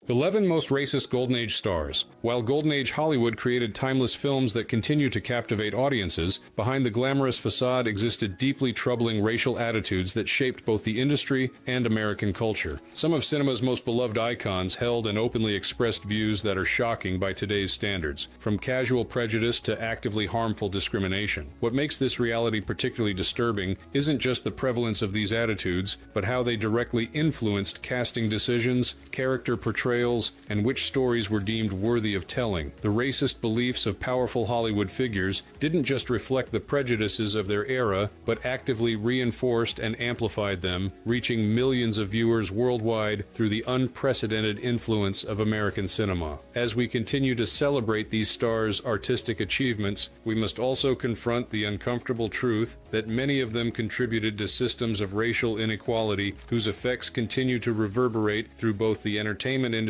11 Most Racist Golden Age Stars. While Golden Age Hollywood created timeless films that continue to captivate audiences, behind the glamorous facade existed deeply troubling racial attitudes that shaped both the industry and American culture. Some of cinema's most beloved icons held and openly expressed views that are shocking by today's standards, from casual prejudice to actively harmful discrimination. What makes this reality particularly disturbing isn't just the prevalence of these attitudes, but how they directly influenced casting decisions, character portrayals, and which stories were deemed worthy of telling. The racist beliefs of powerful Hollywood figures didn't just reflect the prejudices of their era, but actively reinforced and amplified them, reaching millions of viewers worldwide through the unprecedented influence of American cinema. As we continue to celebrate these stars' artistic achievements, we must also confront the uncomfortable truth that many of them contributed to systems of racial inequality whose effects continue to reverberate through both the entertainment industry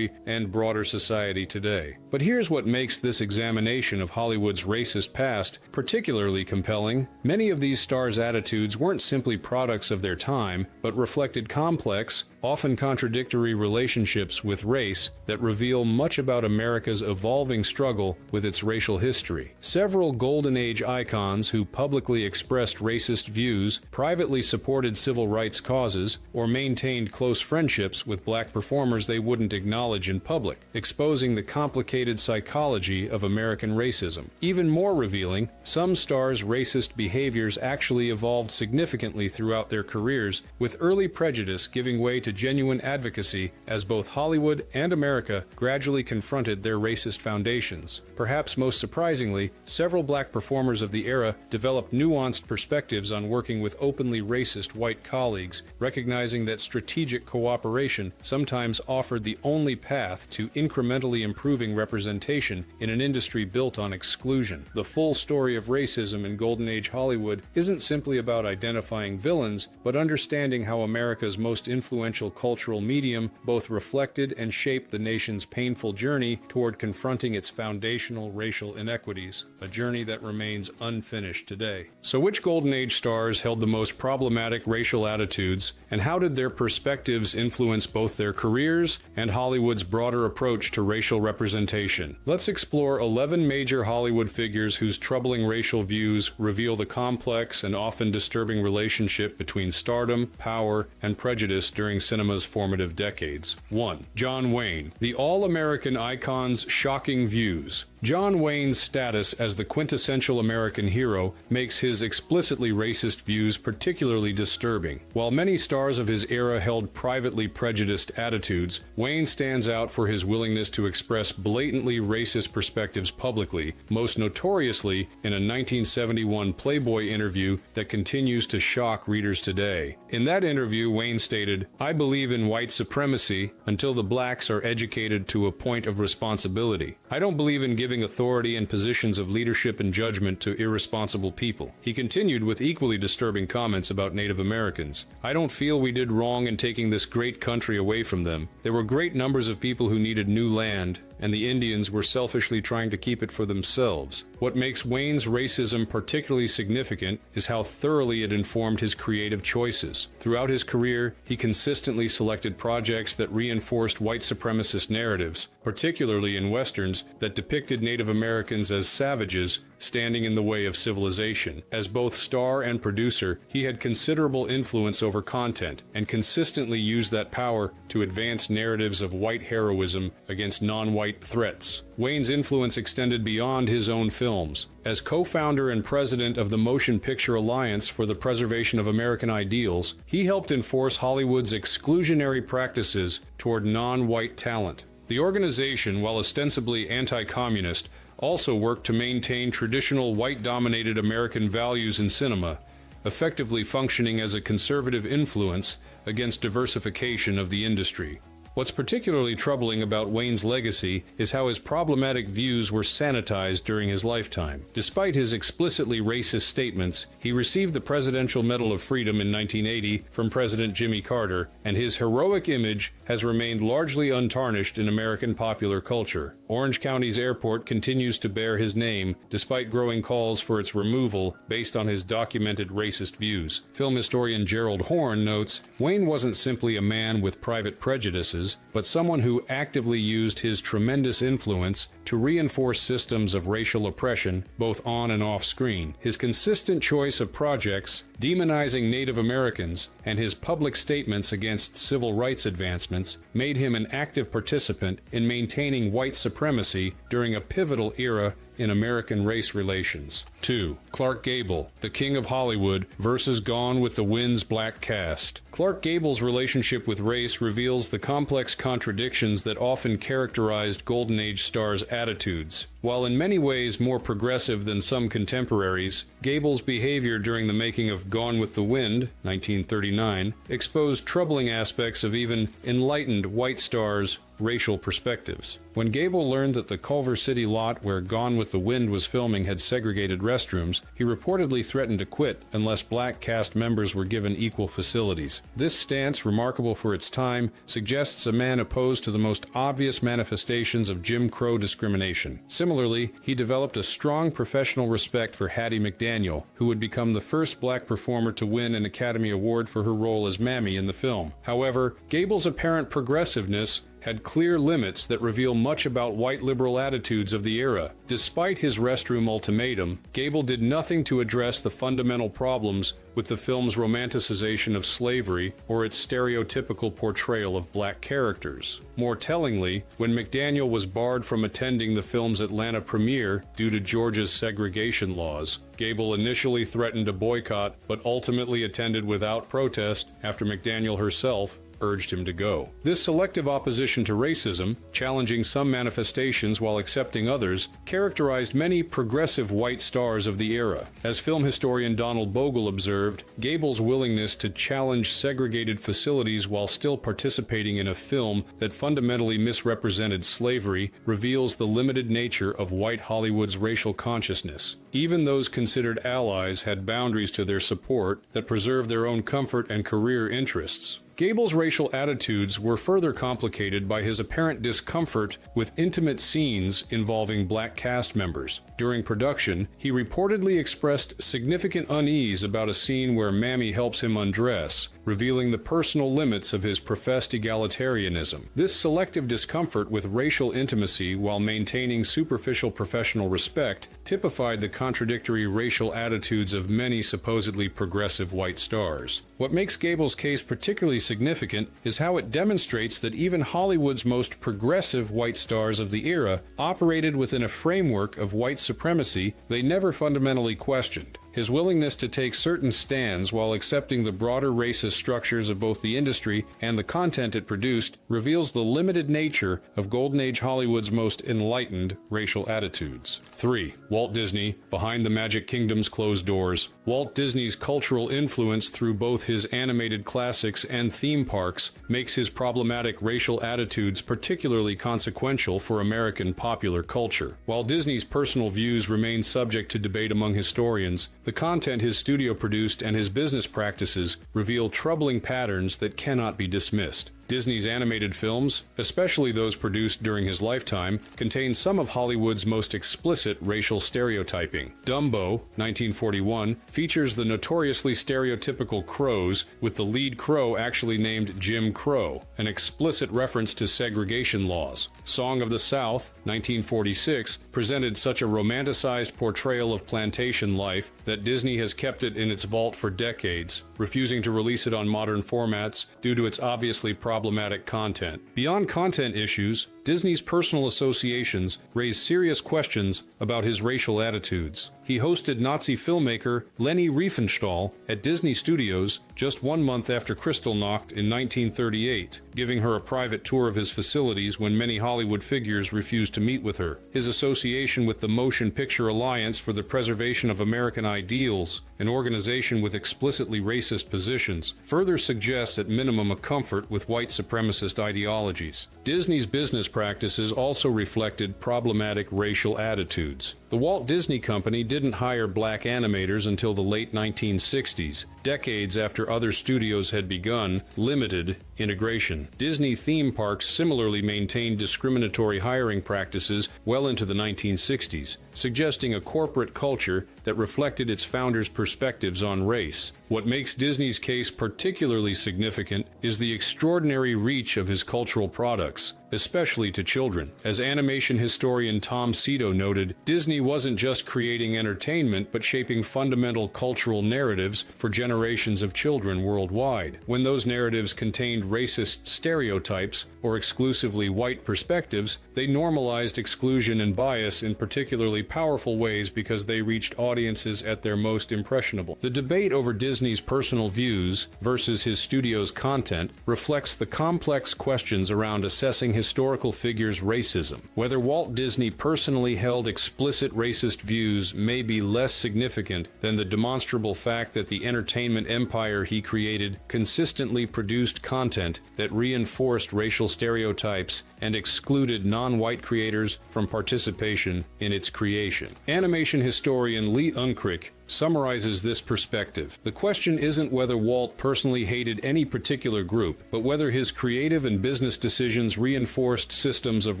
and broader society today. But here's what makes this examination of Hollywood's racist past particularly compelling. Many of these stars' attitudes weren't simply products of their time, but reflected complex, often contradictory relationships with race that reveal much about America's evolving struggle with its racial history. Several Golden Age icons who publicly expressed racist views, privately supported civil rights causes, or maintained close friendships with black performers they wouldn't acknowledge in public, exposing the complicated psychology of American racism. Even more revealing, some stars' racist behaviors actually evolved significantly throughout their careers, with early prejudice giving way to genuine advocacy as both Hollywood and America gradually confronted their racist foundations. Perhaps most surprisingly, several black performers of the era developed nuanced perspectives on working with openly racist white colleagues, recognizing that strategic cooperation sometimes offered the only path to incrementally improving representation in an industry built on exclusion. The full story of racism in Golden Age Hollywood isn't simply about identifying villains, but understanding how America's most influential cultural medium both reflected and shaped the nation's painful journey toward confronting its foundational racial inequities, a journey that remains unfinished today. So which Golden Age stars held the most problematic racial attitudes, and how did their perspectives influence both their careers and Hollywood's broader approach to racial representation? Let's explore 11 major Hollywood figures whose troubling racial views reveal the complex and often disturbing relationship between stardom, power, and prejudice during cinema's formative decades. 1. John Wayne, the all-American icon's shocking views. John Wayne's status as the quintessential American hero makes his explicitly racist views particularly disturbing. While many stars of his era held privately prejudiced attitudes, Wayne stands out for his willingness to express blatantly racist perspectives publicly, most notoriously in a 1971 Playboy interview that continues to shock readers today. In that interview, Wayne stated, "I believe in white supremacy until the blacks are educated to a point of responsibility. I don't believe in giving authority and positions of leadership and judgment to irresponsible people." He continued with equally disturbing comments about Native Americans. "I don't feel we did wrong in taking this great country away from them. There were great numbers of people who needed new land, and the Indians were selfishly trying to keep it for themselves." What makes Wayne's racism particularly significant is how thoroughly it informed his creative choices. Throughout his career, he consistently selected projects that reinforced white supremacist narratives, particularly in westerns that depicted Native Americans as savages standing in the way of civilization. As both star and producer, he had considerable influence over content and consistently used that power to advance narratives of white heroism against non-white threats. Wayne's influence extended beyond his own films. As co-founder and president of the Motion Picture Alliance for the Preservation of American Ideals, he helped enforce Hollywood's exclusionary practices toward non-white talent. The organization, while ostensibly anti-communist, also worked to maintain traditional white-dominated American values in cinema, effectively functioning as a conservative influence against diversification of the industry. What's particularly troubling about Wayne's legacy is how his problematic views were sanitized during his lifetime. Despite his explicitly racist statements, he received the Presidential Medal of Freedom in 1980 from President Jimmy Carter, and his heroic image has remained largely untarnished in American popular culture. Orange County's airport continues to bear his name, despite growing calls for its removal based on his documented racist views. Film historian Gerald Horne notes, "Wayne wasn't simply a man with private prejudices, was, but someone who actively used his tremendous influence to reinforce systems of racial oppression, both on and off screen. His consistent choice of projects, demonizing Native Americans, and his public statements against civil rights advancements made him an active participant in maintaining white supremacy during a pivotal era in American race relations. 2. Clark Gable, the King of Hollywood versus Gone with the Wind's black cast. Clark Gable's relationship with race reveals the complex contradictions that often characterized Golden Age stars' attitudes. While in many ways more progressive than some contemporaries, Gable's behavior during the making of Gone with the Wind, 1939, exposed troubling aspects of even enlightened white stars' racial perspectives. When Gable learned that the Culver City lot where Gone with the Wind was filming had segregated restrooms, he reportedly threatened to quit unless black cast members were given equal facilities. This stance, remarkable for its time, suggests a man opposed to the most obvious manifestations of Jim Crow discrimination. Similarly, he developed a strong professional respect for Hattie McDaniel, who would become the first black performer to win an Academy Award for her role as Mammy in the film. However, Gable's apparent progressiveness had clear limits that reveal much about white liberal attitudes of the era. Despite his restroom ultimatum, Gable did nothing to address the fundamental problems with the film's romanticization of slavery or its stereotypical portrayal of black characters. More tellingly, when McDaniel was barred from attending the film's Atlanta premiere due to Georgia's segregation laws, Gable initially threatened a boycott but ultimately attended without protest after McDaniel herself urged him to go. This selective opposition to racism, challenging some manifestations while accepting others, characterized many progressive white stars of the era. As film historian Donald Bogle observed, Gable's willingness to challenge segregated facilities while still participating in a film that fundamentally misrepresented slavery reveals the limited nature of white Hollywood's racial consciousness. Even those considered allies had boundaries to their support that preserved their own comfort and career interests. Gable's racial attitudes were further complicated by his apparent discomfort with intimate scenes involving black cast members. During production, he reportedly expressed significant unease about a scene where Mammy helps him undress, revealing the personal limits of his professed egalitarianism. This selective discomfort with racial intimacy while maintaining superficial professional respect typified the contradictory racial attitudes of many supposedly progressive white stars. What makes Gable's case particularly significant is how it demonstrates that even Hollywood's most progressive white stars of the era operated within a framework of white supremacy they never fundamentally questioned. His willingness to take certain stands while accepting the broader racist structures of both the industry and the content it produced reveals the limited nature of Golden Age Hollywood's most enlightened racial attitudes. 3. Walt Disney, behind the Magic Kingdom's closed doors. Walt Disney's cultural influence through both his animated classics and theme parks makes his problematic racial attitudes particularly consequential for American popular culture. While Disney's personal views remain subject to debate among historians, the content his studio produced and his business practices reveal troubling patterns that cannot be dismissed. Disney's animated films, especially those produced during his lifetime, contain some of Hollywood's most explicit racial stereotyping. Dumbo, 1941, features the notoriously stereotypical crows, with the lead crow actually named Jim Crow, an explicit reference to segregation laws. Song of the South, 1946, presented such a romanticized portrayal of plantation life that Disney has kept it in its vault for decades, refusing to release it on modern formats due to its obviously problematic content. Beyond content issues, Disney's personal associations raise serious questions about his racial attitudes. He hosted Nazi filmmaker Leni Riefenstahl at Disney Studios just 1 month after Kristallnacht in 1938, giving her a private tour of his facilities when many Hollywood figures refused to meet with her. His association with the Motion Picture Alliance for the Preservation of American Ideals, an organization with explicitly racist positions, further suggests at minimum a comfort with white supremacist ideologies. Disney's business practices also reflected problematic racial attitudes. The Walt Disney Company didn't hire black animators until the late 1960s, decades after other studios had begun limited, integration. Disney theme parks similarly maintained discriminatory hiring practices well into the 1960s, suggesting a corporate culture that reflected its founders' perspectives on race. What makes Disney's case particularly significant is the extraordinary reach of his cultural products, especially to children. As animation historian Tom Sito noted, Disney wasn't just creating entertainment but shaping fundamental cultural narratives for generations of children worldwide. When those narratives contained racist stereotypes or exclusively white perspectives, they normalized exclusion and bias in particularly powerful ways because they reached audiences at their most impressionable. The debate over Disney's personal views versus his studio's content reflects the complex questions around assessing historical figures' racism. Whether Walt Disney personally held explicit racist views may be less significant than the demonstrable fact that the entertainment empire he created consistently produced content that reinforced racial stereotypes and excluded non-white creators from participation in its creation. Animation historian Lee Unkrich summarizes this perspective. The question isn't whether Walt personally hated any particular group, but whether his creative and business decisions reinforced systems of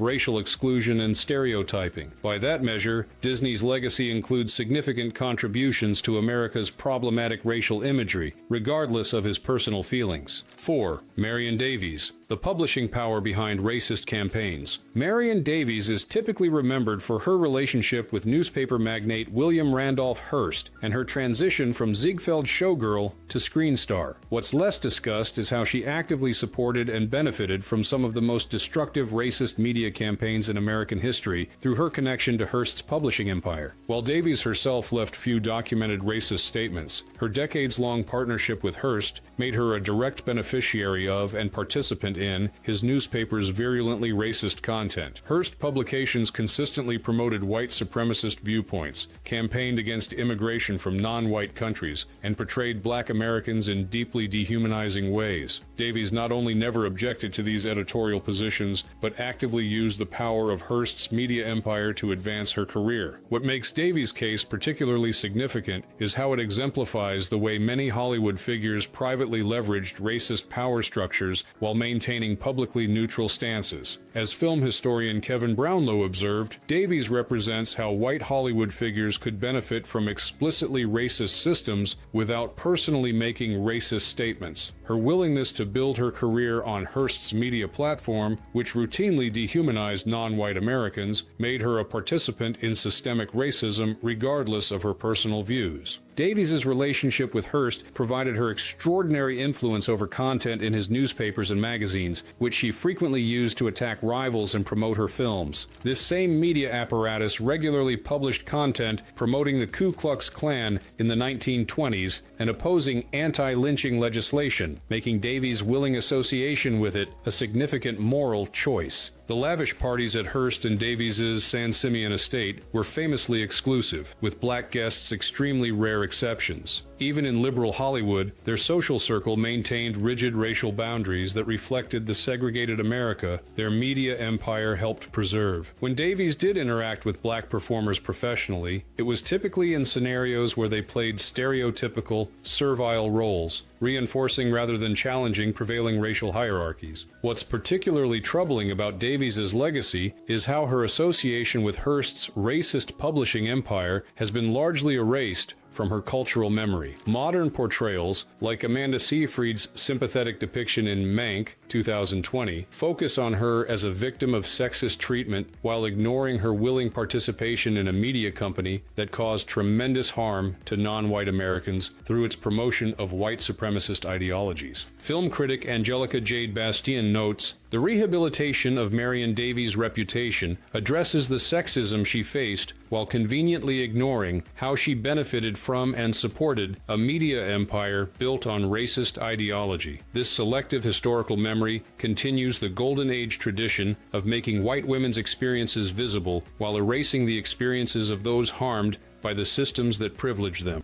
racial exclusion and stereotyping. By that measure, Disney's legacy includes significant contributions to America's problematic racial imagery, regardless of his personal feelings. 4. Marion Davies, the publishing power behind racist campaigns. Marion Davies is typically remembered for her relationship with newspaper magnate William Randolph Hearst and her transition from Ziegfeld showgirl to screen star. What's less discussed is how she actively supported and benefited from some of the most destructive racist media campaigns in American history through her connection to Hearst's publishing empire. While Davies herself left few documented racist statements, her decades-long partnership with Hearst made her a direct beneficiary of and participant in his newspaper's virulently racist content. Hearst publications consistently promoted white supremacist viewpoints, campaigned against immigration from non-white countries, and portrayed black Americans in deeply dehumanizing ways. Davies not only never objected to these editorial positions, but actively used the power of Hearst's media empire to advance her career. What makes Davies' case particularly significant is how it exemplifies the way many Hollywood figures privately leveraged racist power structures while maintaining publicly neutral stances. As film historian Kevin Brownlow observed, Davies represents how white Hollywood figures could benefit from explicitly racist systems without personally making racist statements. Her willingness to build her career on Hearst's media platform, which routinely dehumanized non-white Americans, made her a participant in systemic racism regardless of her personal views. Davies' relationship with Hearst provided her extraordinary influence over content in his newspapers and magazines, which she frequently used to attack rivals and promote her films. This same media apparatus regularly published content promoting the Ku Klux Klan in the 1920s and opposing anti-lynching legislation, making Davies' willing association with it a significant moral choice. The lavish parties at Hearst and Davies' San Simeon estate were famously exclusive, with black guests extremely rare exceptions. Even in liberal Hollywood, their social circle maintained rigid racial boundaries that reflected the segregated America their media empire helped preserve. When Davies did interact with black performers professionally, it was typically in scenarios where they played stereotypical, servile roles, reinforcing rather than challenging prevailing racial hierarchies. What's particularly troubling about Davies' legacy is how her association with Hearst's racist publishing empire has been largely erased from her cultural memory. Modern portrayals, like Amanda Seyfried's sympathetic depiction in Mank, 2020, focus on her as a victim of sexist treatment while ignoring her willing participation in a media company that caused tremendous harm to non-white Americans through its promotion of white supremacist ideologies. Film critic Angelica Jade Bastien notes, "The rehabilitation of Marion Davies' reputation addresses the sexism she faced while conveniently ignoring how she benefited from and supported a media empire built on racist ideology. This selective historical memory continues the Golden Age tradition of making white women's experiences visible while erasing the experiences of those harmed by the systems that privilege them."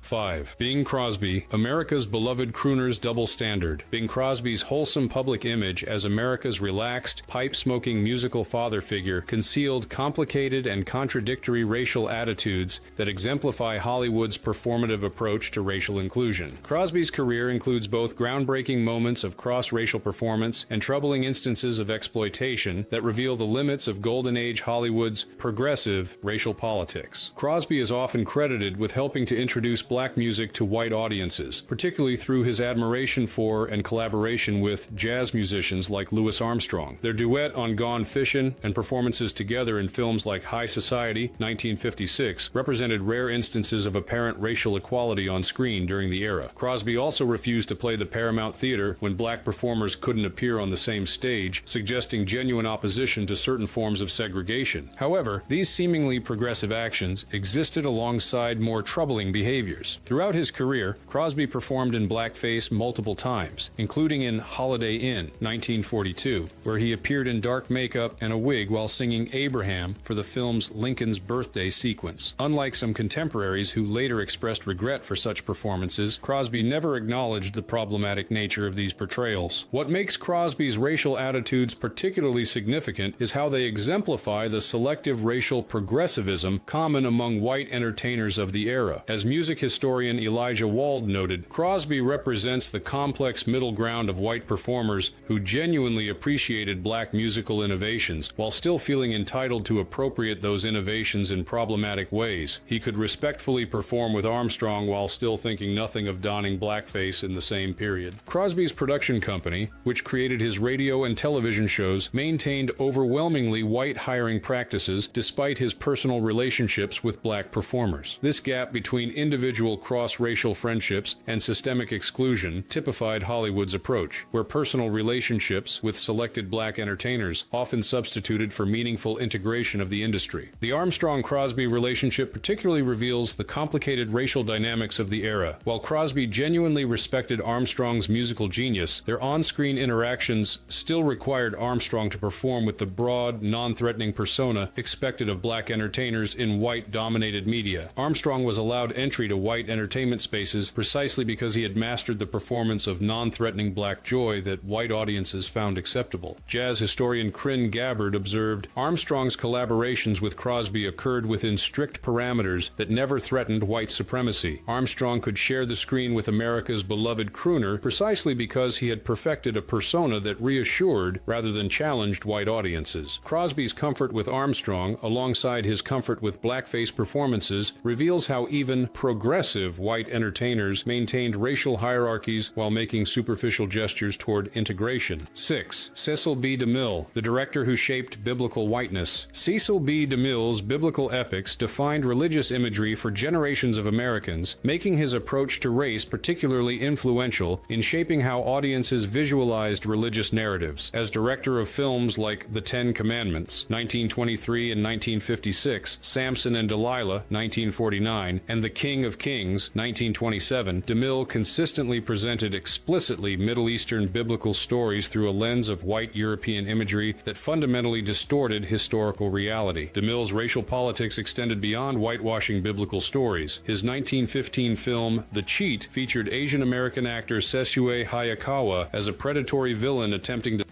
5. Bing Crosby, America's beloved crooner's double standard. Bing Crosby's wholesome public image as America's relaxed, pipe-smoking musical father figure concealed complicated and contradictory racial attitudes that exemplify Hollywood's performative approach to racial inclusion. Crosby's career includes both groundbreaking moments of cross-racial performance and troubling instances of exploitation that reveal the limits of Golden Age Hollywood's progressive racial politics. Crosby is often credited with helping to introduce black music to white audiences, particularly through his admiration for and collaboration with jazz musicians like Louis Armstrong. Their duet on Gone Fishin' and performances together in films like High Society, 1956, represented rare instances of apparent racial equality on screen during the era. Crosby also refused to play the Paramount Theater when black performers couldn't appear on the same stage, suggesting genuine opposition to certain forms of segregation. However, these seemingly progressive actions existed alongside more troubling behaviors. Throughout his career, Crosby performed in blackface multiple times, including in Holiday Inn, 1942, where he appeared in dark makeup and a wig while singing Abraham for the film's Lincoln's Birthday sequence. Unlike some contemporaries who later expressed regret for such performances, Crosby never acknowledged the problematic nature of these portrayals. What makes Crosby's racial attitudes particularly significant is how they exemplify the selective racial progressivism common among white entertainers of the era. As music historian Elijah Wald noted, Crosby represents the complex middle ground of white performers who genuinely appreciated black musical innovations while still feeling entitled to appropriate those innovations in problematic ways. He could respectfully perform with Armstrong while still thinking nothing of donning blackface in the same period. Crosby's production company, which created his radio and television shows, maintained overwhelmingly white hiring practices despite his personal relationships with black performers. This gap between individual cross-racial friendships and systemic exclusion typified Hollywood's approach, where personal relationships with selected black entertainers often substituted for meaningful integration of the industry. The Armstrong-Crosby relationship particularly reveals the complicated racial dynamics of the era. While Crosby genuinely respected Armstrong's musical genius, their on-screen interactions still required Armstrong to perform with the broad, non-threatening persona expected of black entertainers in white-dominated media. Armstrong was allowed entry to white entertainment spaces precisely because he had mastered the performance of non-threatening black joy that white audiences found acceptable. Jazz historian Kryn Gabbard observed, Armstrong's collaborations with Crosby occurred within strict parameters that never threatened white supremacy. Armstrong could share the screen with America's beloved crooner precisely because he had perfected a persona that reassured rather than challenged white audiences. Crosby's comfort with Armstrong, alongside his comfort with blackface performances, reveals how even progressive white entertainers maintained racial hierarchies while making superficial gestures toward integration. 6. Cecil B. DeMille, the director who shaped biblical whiteness. Cecil B. DeMille's biblical epics defined religious imagery for generations of Americans, making his approach to race particularly influential in shaping how audiences visualized religious narratives. As director of films like The Ten Commandments, 1923 and 1956, Samson and Delilah, 1949, and The King of Kings, 1927, DeMille consistently presented explicitly Middle Eastern biblical stories through a lens of white European imagery that fundamentally distorted historical reality. DeMille's racial politics extended beyond whitewashing biblical stories. His 1915 film, The Cheat, featured Asian American actor Sesue Hayakawa as a predatory villain attempting to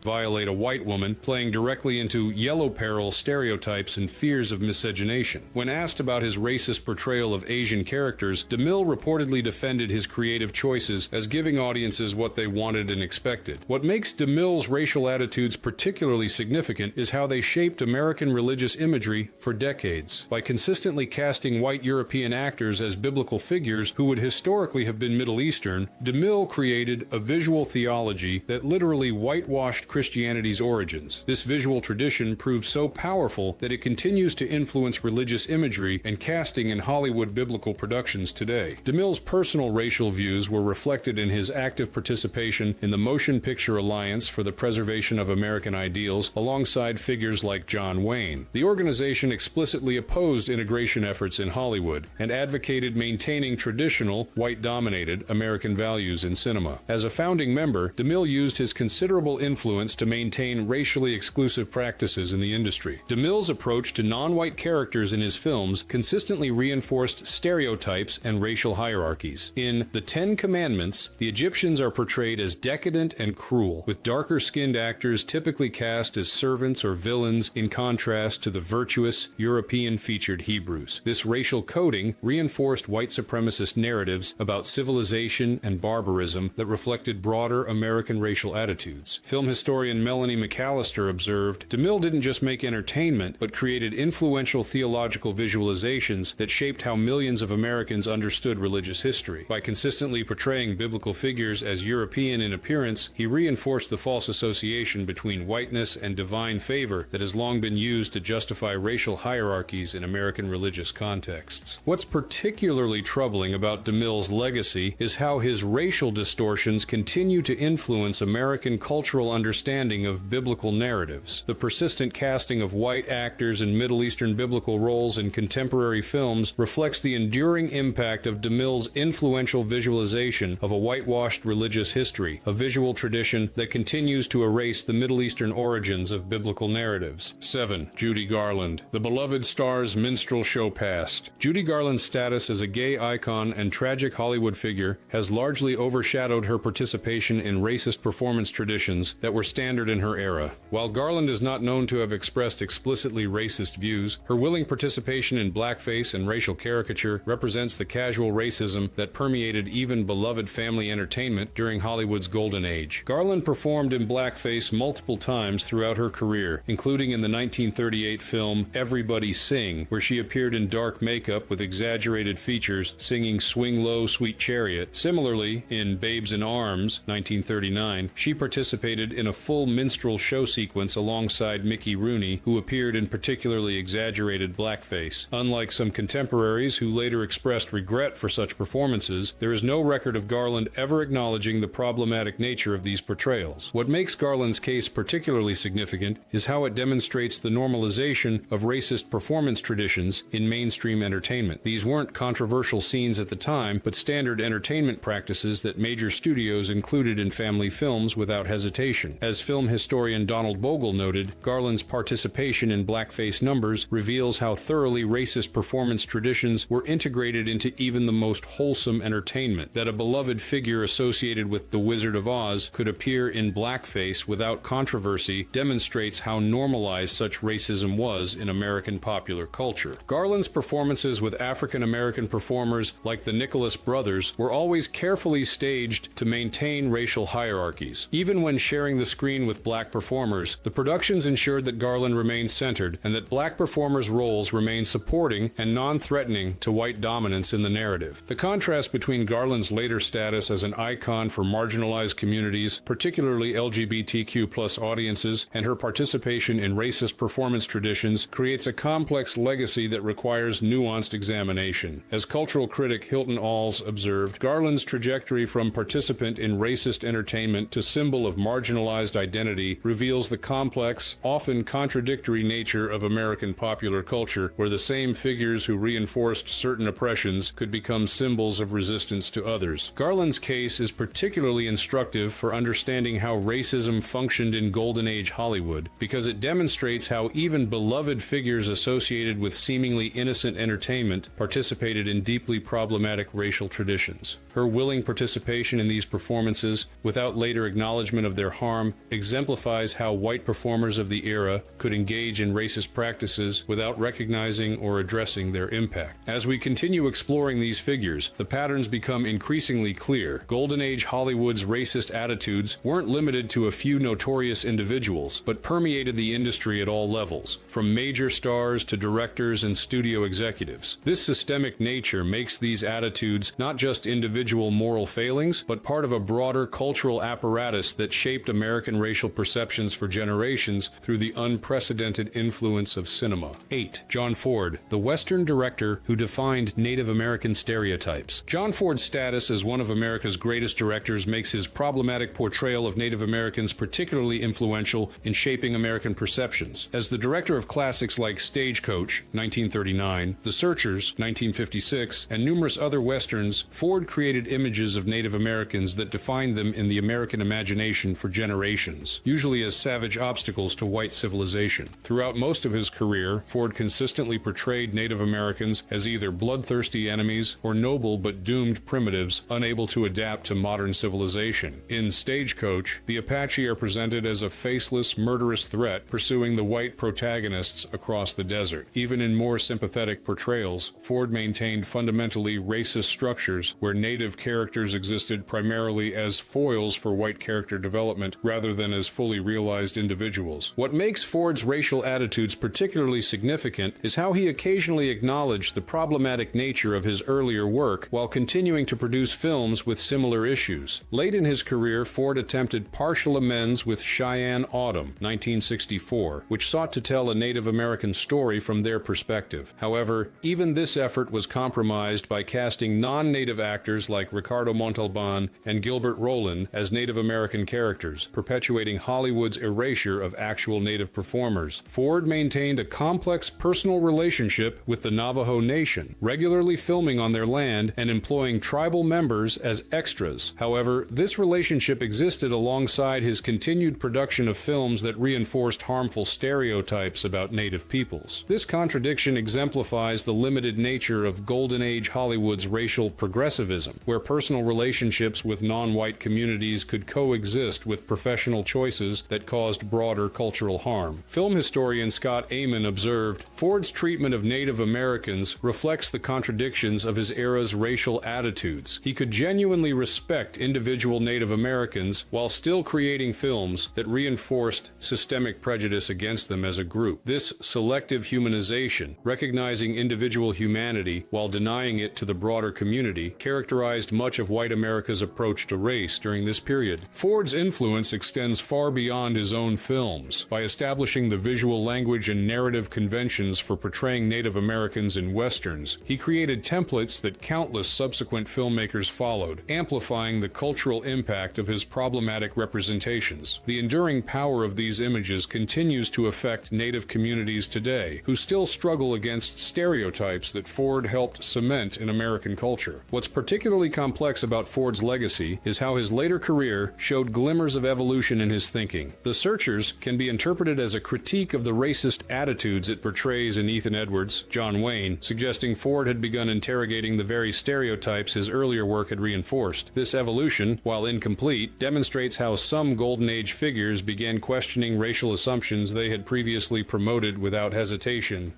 violate a white woman, playing directly into yellow peril stereotypes and fears of miscegenation. When asked about his racist portrayal of Asian characters, DeMille reportedly defended his creative choices as giving audiences what they wanted and expected. What makes DeMille's racial attitudes particularly significant is how they shaped American religious imagery for decades. By consistently casting white European actors as biblical figures who would historically have been Middle Eastern, DeMille created a visual theology that literally whitewashed Christianity's origins. This visual tradition proved so powerful that it continues to influence religious imagery and casting in Hollywood biblical productions today. DeMille's personal racial views were reflected in his active participation in the Motion Picture Alliance for the Preservation of American Ideals, alongside figures like John Wayne. The organization explicitly opposed integration efforts in Hollywood and advocated maintaining traditional, white-dominated American values in cinema. As a founding member, DeMille used his considerable influence influence to maintain racially exclusive practices in the industry. DeMille's approach to non-white characters in his films consistently reinforced stereotypes and racial hierarchies. In The Ten Commandments, the Egyptians are portrayed as decadent and cruel, with darker-skinned actors typically cast as servants or villains in contrast to the virtuous, European-featured Hebrews. This racial coding reinforced white supremacist narratives about civilization and barbarism that reflected broader American racial attitudes. Film historian Melanie McAllister observed, DeMille didn't just make entertainment, but created influential theological visualizations that shaped how millions of Americans understood religious history. By consistently portraying biblical figures as European in appearance, he reinforced the false association between whiteness and divine favor that has long been used to justify racial hierarchies in American religious contexts. What's particularly troubling about DeMille's legacy is how his racial distortions continue to influence American cultural understanding of biblical narratives. The persistent casting of white actors in Middle Eastern biblical roles in contemporary films reflects the enduring impact of DeMille's influential visualization of a whitewashed religious history, a visual tradition that continues to erase the Middle Eastern origins of biblical narratives. 7. Judy Garland. The beloved star's minstrel show past. Judy Garland's status as a gay icon and tragic Hollywood figure has largely overshadowed her participation in racist performance traditions that were standard in her era. While Garland is not known to have expressed explicitly racist views, her willing participation in blackface and racial caricature represents the casual racism that permeated even beloved family entertainment during Hollywood's golden age. Garland performed in blackface multiple times throughout her career, including in the 1938 film Everybody Sing, where she appeared in dark makeup with exaggerated features singing Swing Low, Sweet Chariot. Similarly, in Babes in Arms, 1939, she participated in a full minstrel show sequence alongside Mickey Rooney, who appeared in particularly exaggerated blackface. Unlike some contemporaries who later expressed regret for such performances, there is no record of Garland ever acknowledging the problematic nature of these portrayals. What makes Garland's case particularly significant is how it demonstrates the normalization of racist performance traditions in mainstream entertainment. These weren't controversial scenes at the time, but standard entertainment practices that major studios included in family films without hesitation. As film historian Donald Bogle noted, Garland's participation in blackface numbers reveals how thoroughly racist performance traditions were integrated into even the most wholesome entertainment. That a beloved figure associated with The Wizard of Oz could appear in blackface without controversy demonstrates how normalized such racism was in American popular culture. Garland's performances with African American performers like the Nicholas Brothers were always carefully staged to maintain racial hierarchies. Even when sharing the screen with black performers, the productions ensured that Garland remained centered and that black performers' roles remained supporting and non-threatening to white dominance in the narrative. The contrast between Garland's later status as an icon for marginalized communities, particularly LGBTQ+ audiences, and her participation in racist performance traditions creates a complex legacy that requires nuanced examination. As cultural critic Hilton Alls observed, Garland's trajectory from participant in racist entertainment to symbol of marginalized identity reveals the complex, often contradictory nature of American popular culture, where the same figures who reinforced certain oppressions could become symbols of resistance to others. Garland's case is particularly instructive for understanding how racism functioned in Golden Age Hollywood, because it demonstrates how even beloved figures associated with seemingly innocent entertainment participated in deeply problematic racial traditions. Her willing participation in these performances, without later acknowledgement of their harm, exemplifies how white performers of the era could engage in racist practices without recognizing or addressing their impact. As we continue exploring these figures, the patterns become increasingly clear. Golden Age Hollywood's racist attitudes weren't limited to a few notorious individuals, but permeated the industry at all levels, from major stars to directors and studio executives. This systemic nature makes these attitudes not just individual moral failings, but part of a broader cultural apparatus that shaped American racial perceptions for generations through the unprecedented influence of cinema. 8. John Ford, the Western director who defined Native American stereotypes. John Ford's status as one of America's greatest directors makes his problematic portrayal of Native Americans particularly influential in shaping American perceptions. As the director of classics like Stagecoach, 1939, The Searchers, 1956, and numerous other westerns, Ford created images of Native Americans that defined them in the American imagination for generations. nations, usually as savage obstacles to white civilization. Throughout most of his career, Ford consistently portrayed Native Americans as either bloodthirsty enemies or noble but doomed primitives unable to adapt to modern civilization. In Stagecoach, the Apache are presented as a faceless, murderous threat pursuing the white protagonists across the desert. Even in more sympathetic portrayals, Ford maintained fundamentally racist structures where Native characters existed primarily as foils for white character development rather than as fully realized individuals. What makes Ford's racial attitudes particularly significant is how he occasionally acknowledged the problematic nature of his earlier work while continuing to produce films with similar issues. Late in his career, Ford attempted partial amends with Cheyenne Autumn, 1964, which sought to tell a Native American story from their perspective. However, even this effort was compromised by casting non-Native actors like Ricardo Montalban and Gilbert Roland as Native American characters, perpetuating Hollywood's erasure of actual Native performers. Ford maintained a complex personal relationship with the Navajo Nation, regularly filming on their land and employing tribal members as extras. However, this relationship existed alongside his continued production of films that reinforced harmful stereotypes about Native peoples. This contradiction exemplifies the limited nature of Golden Age Hollywood's racial progressivism, where personal relationships with non-white communities could coexist with professional choices that caused broader cultural harm. Film historian Scott Amon observed, Ford's treatment of Native Americans reflects the contradictions of his era's racial attitudes. He could genuinely respect individual Native Americans while still creating films that reinforced systemic prejudice against them as a group. This selective humanization, recognizing individual humanity while denying it to the broader community, characterized much of white America's approach to race during this period. Ford's influence extends far beyond his own films. By establishing the visual language and narrative conventions for portraying Native Americans in westerns, he created templates that countless subsequent filmmakers followed, amplifying the cultural impact of his problematic representations. The enduring power of these images continues to affect Native communities today, who still struggle against stereotypes that Ford helped cement in American culture. What's particularly complex about Ford's legacy is how his later career showed glimmers of evolution in his thinking. The Searchers can be interpreted as a critique of the racist attitudes it portrays in Ethan Edwards, John Wayne, suggesting Ford had begun interrogating the very stereotypes his earlier work had reinforced. This evolution, while incomplete, demonstrates how some Golden Age figures began questioning racial assumptions they had previously promoted without hesitation.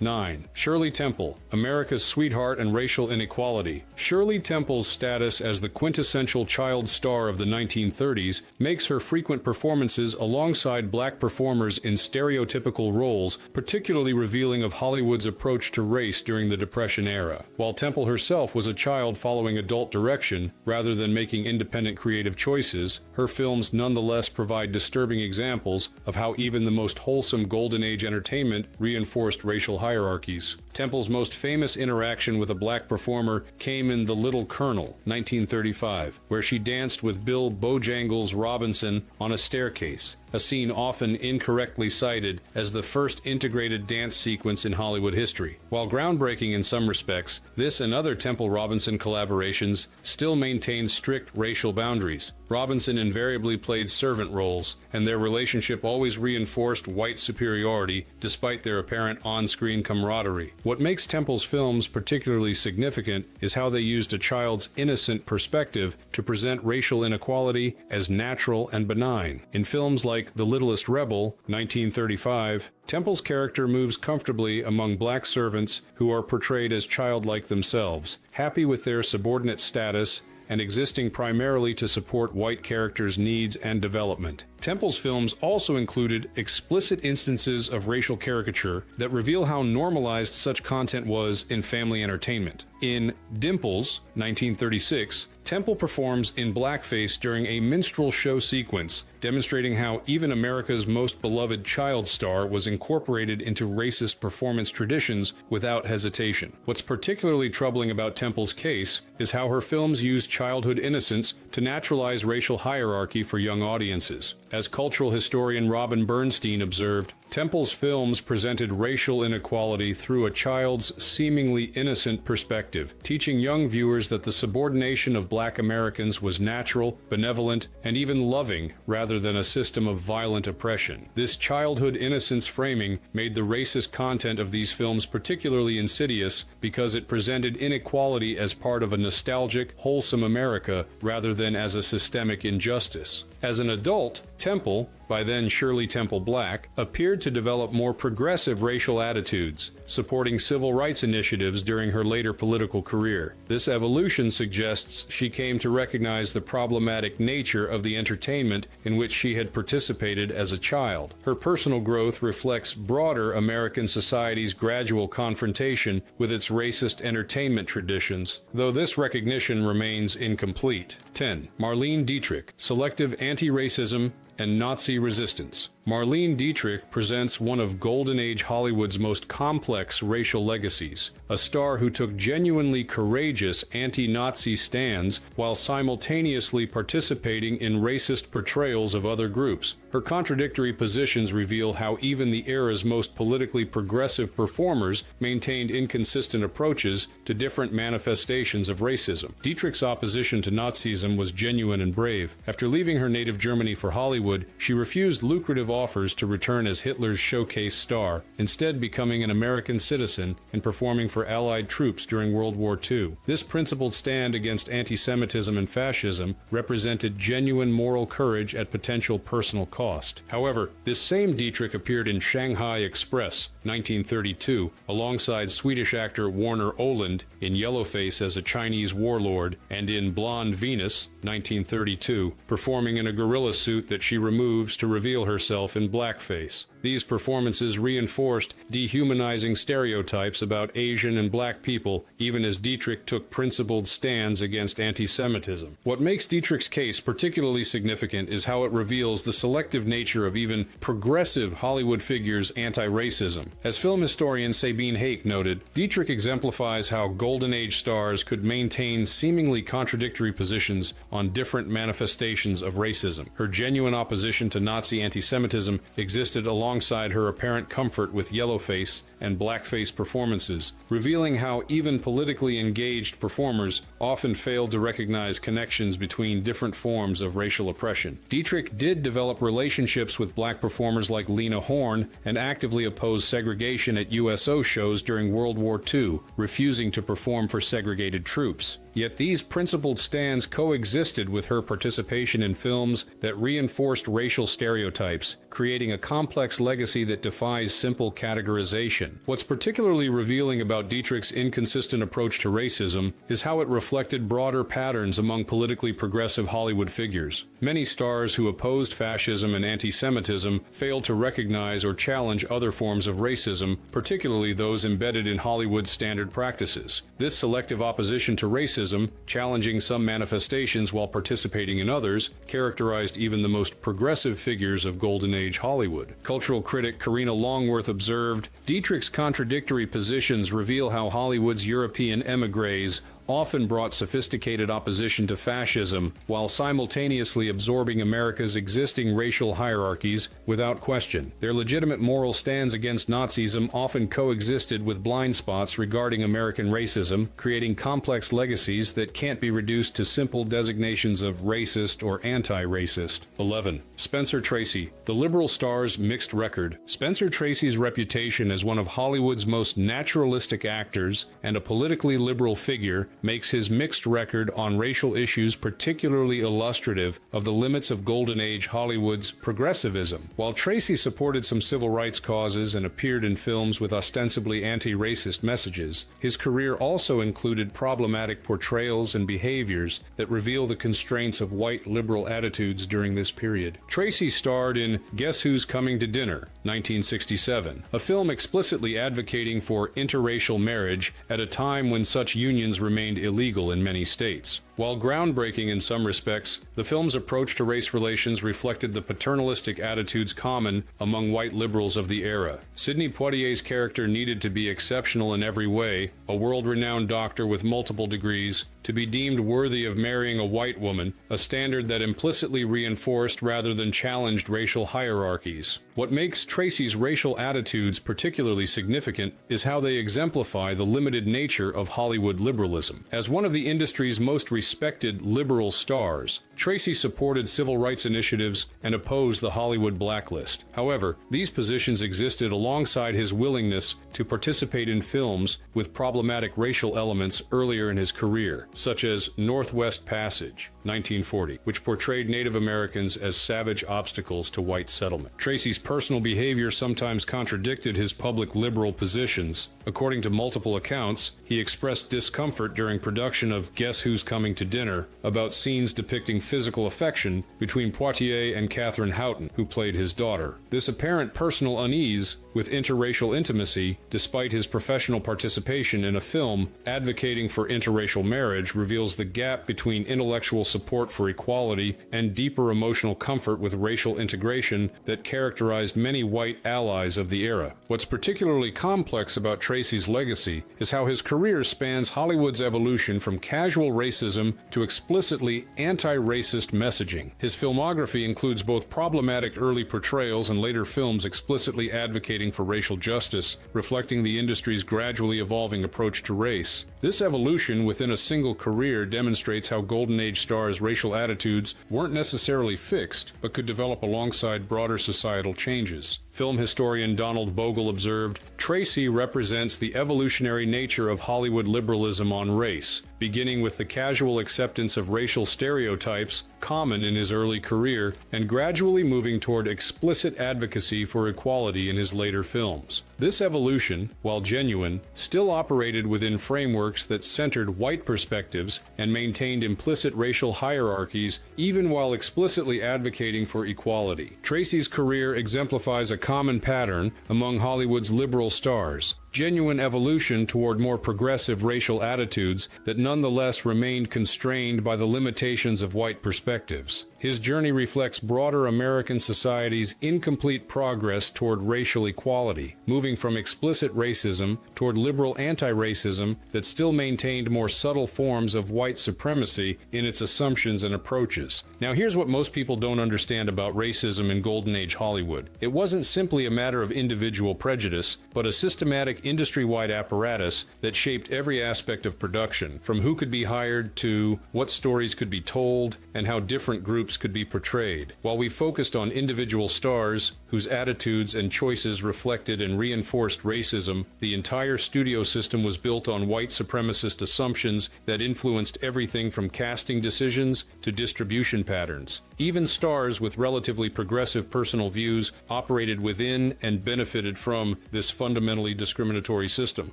9. Shirley Temple, America's Sweetheart and Racial Inequality. Shirley Temple's status as the quintessential child star of the 1930s makes her frequent performances alongside black performers in stereotypical roles particularly revealing of Hollywood's approach to race during the Depression era. While Temple herself was a child following adult direction rather than making independent creative choices, her films nonetheless provide disturbing examples of how even the most wholesome Golden Age entertainment reinforced racial hierarchies. Temple's most famous interaction with a black performer came in The Little Colonel, 1935, where she danced with Bill Bojangles Robinson on a staircase, a scene often incorrectly cited as the first integrated dance sequence in Hollywood history. While groundbreaking in some respects, this and other Temple-Robinson collaborations still maintain strict racial boundaries. Robinson invariably played servant roles, and their relationship always reinforced white superiority despite their apparent on-screen camaraderie. What makes Temple's films particularly significant is how they used a child's innocent perspective to present racial inequality as natural and benign. In films like The Littlest Rebel, 1935, Temple's character moves comfortably among black servants who are portrayed as childlike themselves, happy with their subordinate status and existing primarily to support white characters' needs and development. Temple's films also included explicit instances of racial caricature that reveal how normalized such content was in family entertainment. In Dimples, 1936, Temple performs in blackface during a minstrel show sequence, demonstrating how even America's most beloved child star was incorporated into racist performance traditions without hesitation. What's particularly troubling about Temple's case is how her films use childhood innocence to naturalize racial hierarchy for young audiences. As cultural historian Robin Bernstein observed, Temple's films presented racial inequality through a child's seemingly innocent perspective, teaching young viewers that the subordination of black Americans was natural, benevolent, and even loving rather rather than a system of violent oppression. This childhood innocence framing made the racist content of these films particularly insidious because it presented inequality as part of a nostalgic, wholesome America rather than as a systemic injustice. As an adult, Temple, by then Shirley Temple Black, appeared to develop more progressive racial attitudes, supporting civil rights initiatives during her later political career. This evolution suggests she came to recognize the problematic nature of the entertainment in which she had participated as a child. Her personal growth reflects broader American society's gradual confrontation with its racist entertainment traditions, though this recognition remains incomplete. 10. Marlene Dietrich, Selective Anti-Racism and Nazi Resistance. Marlene Dietrich presents one of Golden Age Hollywood's most complex racial legacies, a star who took genuinely courageous anti-Nazi stands while simultaneously participating in racist portrayals of other groups. Her contradictory positions reveal how even the era's most politically progressive performers maintained inconsistent approaches to different manifestations of racism. Dietrich's opposition to Nazism was genuine and brave. After leaving her native Germany for Hollywood, she refused lucrative offers to return as Hitler's showcase star, instead becoming an American citizen and performing for Allied troops during World War II. This principled stand against anti-Semitism and fascism represented genuine moral courage at potential personal cost. However, this same Dietrich appeared in Shanghai Express, 1932, alongside Swedish actor Warner Oland in Yellowface as a Chinese warlord, and in Blonde Venus, 1932, performing in a gorilla suit that she removes to reveal herself in blackface. These performances reinforced dehumanizing stereotypes about Asian and black people, even as Dietrich took principled stands against anti-Semitism. What makes Dietrich's case particularly significant is how it reveals the selective nature of even progressive Hollywood figures' anti-racism. As film historian Sabine Hake noted, Dietrich exemplifies how Golden Age stars could maintain seemingly contradictory positions on different manifestations of racism. Her genuine opposition to Nazi anti-Semitism existed alongside her apparent comfort with yellowface and blackface performances, revealing how even politically engaged performers often failed to recognize connections between different forms of racial oppression. Dietrich did develop relationships with black performers like Lena Horne and actively opposed segregation at USO shows during World War II, refusing to perform for segregated troops. Yet these principled stands coexisted with her participation in films that reinforced racial stereotypes, creating a complex legacy that defies simple categorization. What's particularly revealing about Dietrich's inconsistent approach to racism is how it reflected broader patterns among politically progressive Hollywood figures. Many stars who opposed fascism and anti-Semitism failed to recognize or challenge other forms of racism, particularly those embedded in Hollywood's standard practices. This selective opposition to racism, challenging some manifestations while participating in others, characterized even the most progressive figures of Golden Age Hollywood. Cultural critic Karina Longworth observed, "Dietrich's contradictory positions reveal how Hollywood's European émigrés often brought sophisticated opposition to fascism while simultaneously absorbing America's existing racial hierarchies without question. Their legitimate moral stands against Nazism often coexisted with blind spots regarding American racism, creating complex legacies that can't be reduced to simple designations of racist or anti-racist." 11. Spencer Tracy, the liberal star's mixed record. Spencer Tracy's reputation as one of Hollywood's most naturalistic actors and a politically liberal figure makes his mixed record on racial issues particularly illustrative of the limits of Golden Age Hollywood's progressivism. While Tracy supported some civil rights causes and appeared in films with ostensibly anti-racist messages, his career also included problematic portrayals and behaviors that reveal the constraints of white liberal attitudes during this period. Tracy starred in Guess Who's Coming to Dinner, 1967, a film explicitly advocating for interracial marriage at a time when such unions remained illegal in many states. While groundbreaking in some respects, the film's approach to race relations reflected the paternalistic attitudes common among white liberals of the era. Sidney Poitier's character needed to be exceptional in every way, a world-renowned doctor with multiple degrees, to be deemed worthy of marrying a white woman, a standard that implicitly reinforced rather than challenged racial hierarchies. What makes Tracy's racial attitudes particularly significant is how they exemplify the limited nature of Hollywood liberalism. As one of the industry's most respected liberal stars, Tracy supported civil rights initiatives and opposed the Hollywood blacklist. However, these positions existed alongside his willingness to participate in films with problematic racial elements earlier in his career, such as Northwest Passage, 1940, which portrayed Native Americans as savage obstacles to white settlement. Tracy's personal behavior sometimes contradicted his public liberal positions. According to multiple accounts, he expressed discomfort during production of Guess Who's Coming to Dinner about scenes depicting physical affection between Poitier and Catherine Houghton, who played his daughter. This apparent personal unease with interracial intimacy, despite his professional participation in a film advocating for interracial marriage, reveals the gap between intellectual support for equality and deeper emotional comfort with racial integration that characterized many white allies of the era. What's particularly complex about Tracy's legacy is how his career spans Hollywood's evolution from casual racism to explicitly anti-racist messaging. His filmography includes both problematic early portrayals and later films explicitly advocating for racial justice, reflecting the industry's gradually evolving approach to race. This evolution within a single career demonstrates how Golden Age stars' racial attitudes weren't necessarily fixed, but could develop alongside broader societal changes. Film historian Donald Bogle observed, "Tracy represents the evolutionary nature of Hollywood liberalism on race, beginning with the casual acceptance of racial stereotypes common in his early career and gradually moving toward explicit advocacy for equality in his later films. This evolution, while genuine, still operated within frameworks that centered white perspectives and maintained implicit racial hierarchies even while explicitly advocating for equality." Tracy's career exemplifies a common pattern among Hollywood's liberal stars: genuine evolution toward more progressive racial attitudes that nonetheless remained constrained by the limitations of white perspectives. His journey reflects broader American society's incomplete progress toward racial equality, moving from explicit racism toward liberal anti-racism that still maintained more subtle forms of white supremacy in its assumptions and approaches. Now, here's what most people don't understand about racism in Golden Age Hollywood. It wasn't simply a matter of individual prejudice, but a systematic industry-wide apparatus that shaped every aspect of production, from who could be hired to what stories could be told and how different groups could be portrayed. While we focused on individual stars whose attitudes and choices reflected and reinforced racism, the entire studio system was built on white supremacist assumptions that influenced everything from casting decisions to distribution patterns. Even stars with relatively progressive personal views operated within and benefited from this fundamentally discriminatory system.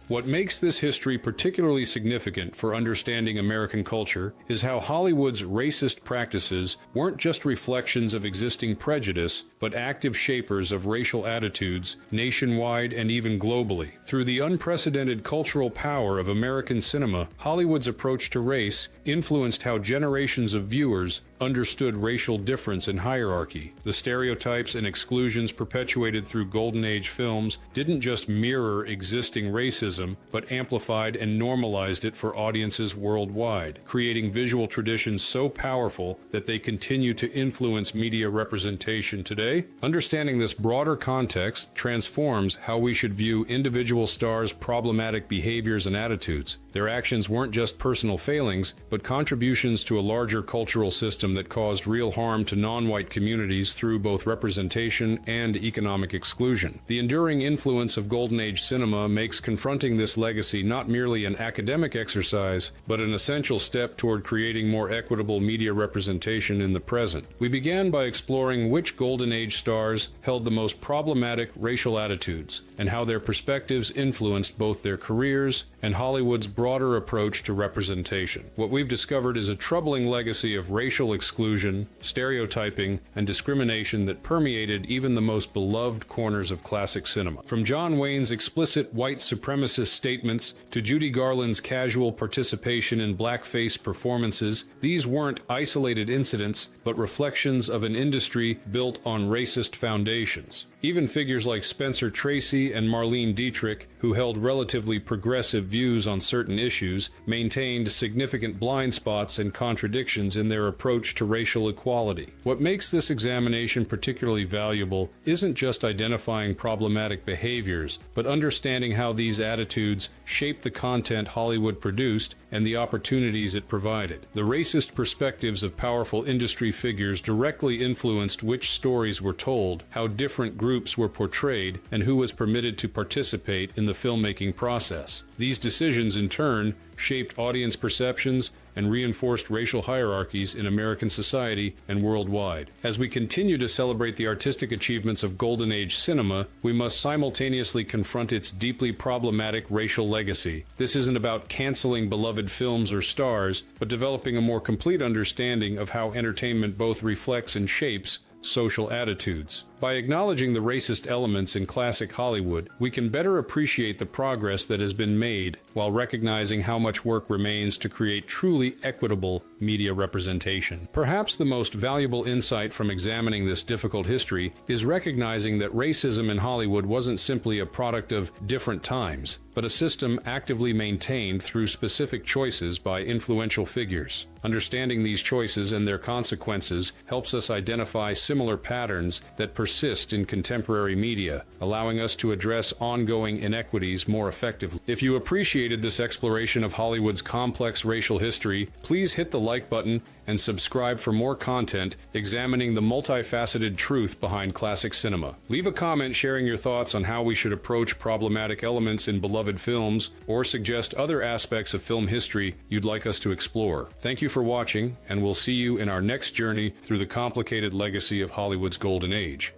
What makes this history particularly significant for understanding American culture is how Hollywood's racist practices weren't just reflections of existing prejudice, but active shapers of racial attitudes nationwide and even globally. Through the unprecedented cultural power of American cinema, Hollywood's approach to race influenced how generations of viewers understood racial difference and hierarchy. The stereotypes and exclusions perpetuated through Golden Age films didn't just mirror existing racism, but amplified and normalized it for audiences worldwide, creating visual traditions so powerful that they continue to influence media representation today. Understanding this broader context transforms how we should view individual stars' problematic behaviors and attitudes. Their actions weren't just personal failings, but contributions to a larger cultural system that caused real harm to non-white communities through both representation and economic exclusion. The enduring influence of Golden Age cinema makes confronting this legacy not merely an academic exercise, but an essential step toward creating more equitable media representation in the present. We began by exploring which Golden Age stars held the most problematic racial attitudes, and how their perspectives influenced both their careers and Hollywood's broader approach to representation. What we've discovered is a troubling legacy of racial exclusion, stereotyping, and discrimination that permeated even the most beloved corners of classic cinema. From John Wayne's explicit white supremacist statements to Judy Garland's casual participation in blackface performances, these weren't isolated incidents, but reflections of an industry built on racist foundations. Even figures like Spencer Tracy and Marlene Dietrich, who held relatively progressive views on certain issues, maintained significant blind spots and contradictions in their approach to racial equality. What makes this examination particularly valuable isn't just identifying problematic behaviors, but understanding how these attitudes shaped the content Hollywood produced and the opportunities it provided. The racist perspectives of powerful industry figures directly influenced which stories were told, how different groups were portrayed, and who was permitted to participate in the filmmaking process. These decisions, in turn, shaped audience perceptions and reinforced racial hierarchies in American society and worldwide. As we continue to celebrate the artistic achievements of Golden Age cinema, we must simultaneously confront its deeply problematic racial legacy. This isn't about canceling beloved films or stars, but developing a more complete understanding of how entertainment both reflects and shapes social attitudes. By acknowledging the racist elements in classic Hollywood, we can better appreciate the progress that has been made while recognizing how much work remains to create truly equitable media representation. Perhaps the most valuable insight from examining this difficult history is recognizing that racism in Hollywood wasn't simply a product of different times, but a system actively maintained through specific choices by influential figures. Understanding these choices and their consequences helps us identify similar patterns that persist in contemporary media, allowing us to address ongoing inequities more effectively. If you appreciated this exploration of Hollywood's complex racial history, please hit the like button and subscribe for more content examining the multifaceted truth behind classic cinema. Leave a comment sharing your thoughts on how we should approach problematic elements in beloved films, or suggest other aspects of film history you'd like us to explore. Thank you for watching, and we'll see you in our next journey through the complicated legacy of Hollywood's Golden Age.